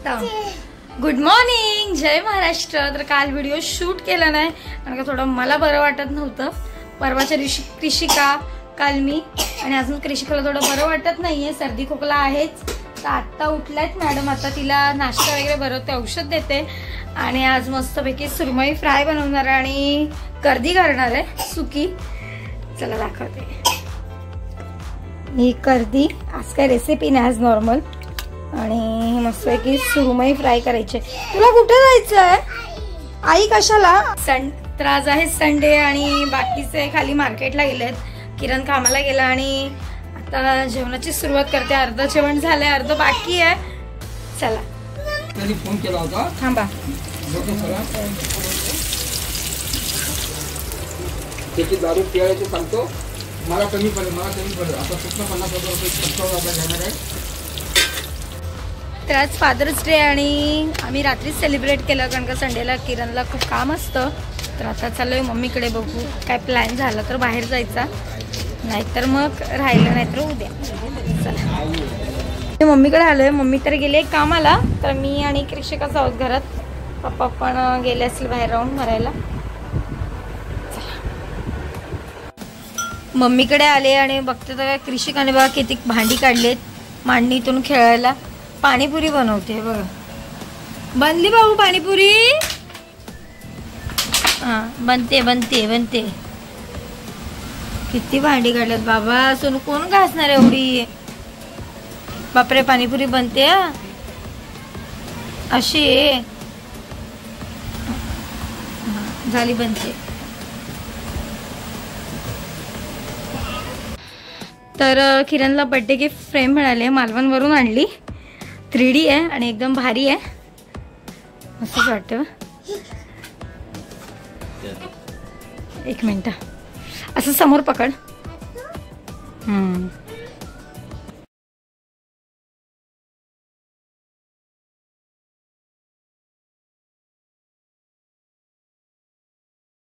Good morning, जय महाराष्ट्र. तर काल video shoot केला नाही कारण का थोडं मला बरं वाटत नव्हतं. परवाच्या दिवशी कृषिका, काल मी, आणि अजून कृषिकाला थोडं बरं वाटत नाहीये, सर्दी खोकला आहेच. तर आत्ता उठल्यात मॅडम, आता तिला नाश्ता वगैरे बनवते, औषध देते. आणि आज मस्तपैकी सुरमई फ्राय बनवणार आणि कर्दी करणार आहे सुकी. चला दाखवते. ही कर्दी आज काय रेसिपी नाही, आज नॉर्मल. आणि मस्तपैकी सुरमई फ्राय करायची. तुला कुठे जायचंय आई? कशाला? तर आज आहे संडे आणि बाकीचे खाली मार्केटला गेलेत. किरण कामाला गेला आणि आता जेवणाची सुरुवात करते. अर्ध जेवण झालंय, अर्ध बाकी आहे. चला. त्यांनी फोन केला होता. थांबा. त्याची दारू पिळायची सांगतो. मला कमी पडेल, मला कमी पडेल. आता फक्त 50,000 रुपये खर्च आपला घेणार आहे. तर आज फादर्स डे आणि आम्ही रात्रीच सेलिब्रेट केलं कारण का संडेला किरणला खूप काम असतं. तर आता चाललोय मम्मीकडे, बघू काय प्लॅन झाला तर बाहेर जायचा, नाहीतर मग राहिलं, नाहीतर उद्या. चला, मम्मीकडे आलोय. मम्मी तर गेले कामाला, तर मी आणि कृषिकाच आहोत घरात. पप्पा पण गेले असतील बाहेर राऊंड मारायला. मम्मीकडे आले आणि बघते तर कृषिकाने बघा किती भांडी काढलेत मांडणीतून खेळायला. पाणीपुरी बनवते बघा. बनली बाबू पाणीपुरी? हा, बनते बनते बनते. किती भांडी काढल्यात बाबा, सोनू कोण घासणार एवढी? बापरे, पाणीपुरी बनते अशी. झाली, बनते. तर किरणला बर्थडे गिफ्ट फ्रेम मिळाली, मालवणवरून आणली. 3D आहे आणि एकदम भारी आहे, असंच वाटतं. एक मिनिट, असं समोर पकड.